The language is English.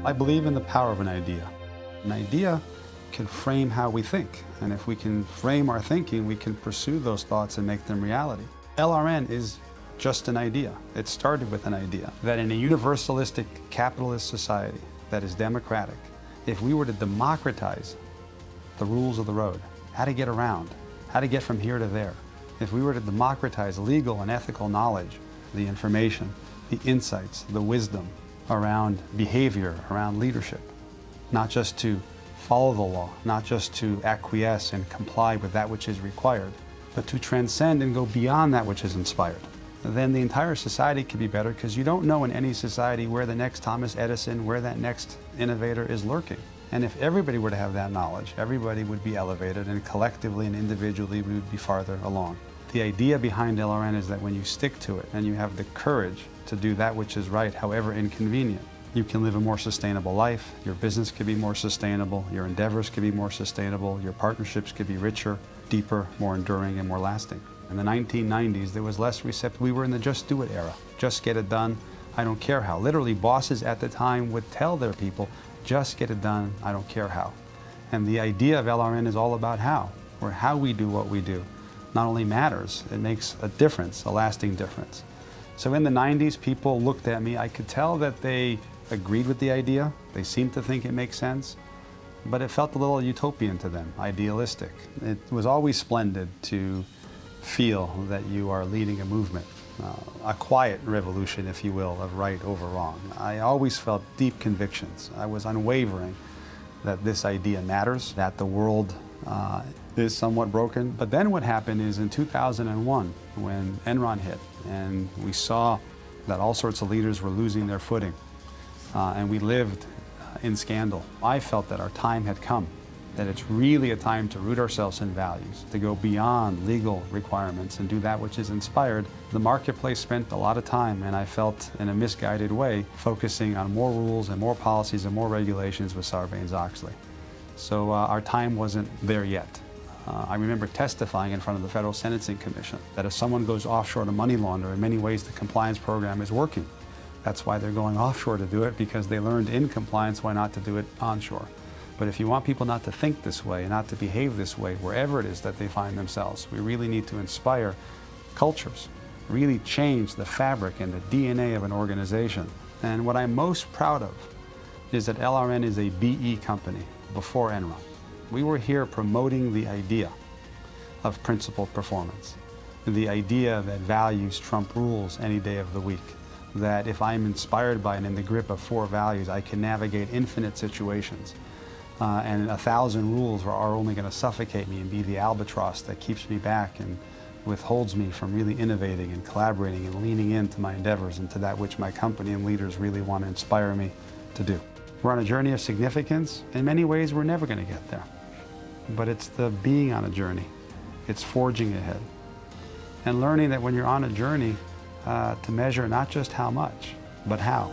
I believe in the power of an idea. An idea can frame how we think, and if we can frame our thinking, we can pursue those thoughts and make them reality. LRN is just an idea. It started with an idea that in a universalistic capitalist society that is democratic, if we were to democratize the rules of the road, how to get around, how to get from here to there, if we were to democratize legal and ethical knowledge, the information, the insights, the wisdom around behavior, around leadership, not just to follow the law, not just to acquiesce and comply with that which is required, but to transcend and go beyond that which is inspired, then the entire society could be better, because you don't know in any society where the next Thomas Edison, where that next innovator is lurking. And if everybody were to have that knowledge, everybody would be elevated, and collectively and individually we would be farther along. The idea behind LRN is that when you stick to it and you have the courage to do that which is right, however inconvenient, you can live a more sustainable life, your business could be more sustainable, your endeavors could be more sustainable, your partnerships could be richer, deeper, more enduring, and more lasting. In the 1990s, there was less receptive. We were in the just do it era. Just get it done, I don't care how. Literally, bosses at the time would tell their people, just get it done, I don't care how. And the idea of LRN is all about how, or how we do what we do. Not only matters, it makes a difference, a lasting difference. So in the 90s, people looked at me. I could tell that they agreed with the idea. They seemed to think it makes sense, but it felt a little utopian to them, idealistic. It was always splendid to feel that you are leading a movement, a quiet revolution, if you will, of right over wrong. I always felt deep convictions. I was unwavering that this idea matters, that the world is somewhat broken. But then what happened is in 2001, when Enron hit, and we saw that all sorts of leaders were losing their footing, and we lived in scandal, I felt that our time had come, that it's really a time to root ourselves in values, to go beyond legal requirements and do that which is inspired. The marketplace spent a lot of time, and I felt in a misguided way, focusing on more rules and more policies and more regulations with Sarbanes-Oxley. So our time wasn't there yet. I remember testifying in front of the Federal Sentencing Commission that if someone goes offshore to money launder, in many ways the compliance program is working. That's why they're going offshore to do it, because they learned in compliance why not to do it onshore. But if you want people not to think this way and not to behave this way wherever it is that they find themselves, we really need to inspire cultures, really change the fabric and the DNA of an organization. And what I'm most proud of is that LRN is a BE company before Enron. We were here promoting the idea of principled performance, the idea that values trump rules any day of the week, that if I'm inspired by and in the grip of 4 values, I can navigate infinite situations. And 1,000 rules are only going to suffocate me and be the albatross that keeps me back and withholds me from really innovating and collaborating and leaning into my endeavors and to that which my company and leaders really want to inspire me to do. We're on a journey of significance. In many ways, we're never going to get there. But it's the being on a journey. It's forging ahead. And learning that when you're on a journey, to measure not just how much, but how.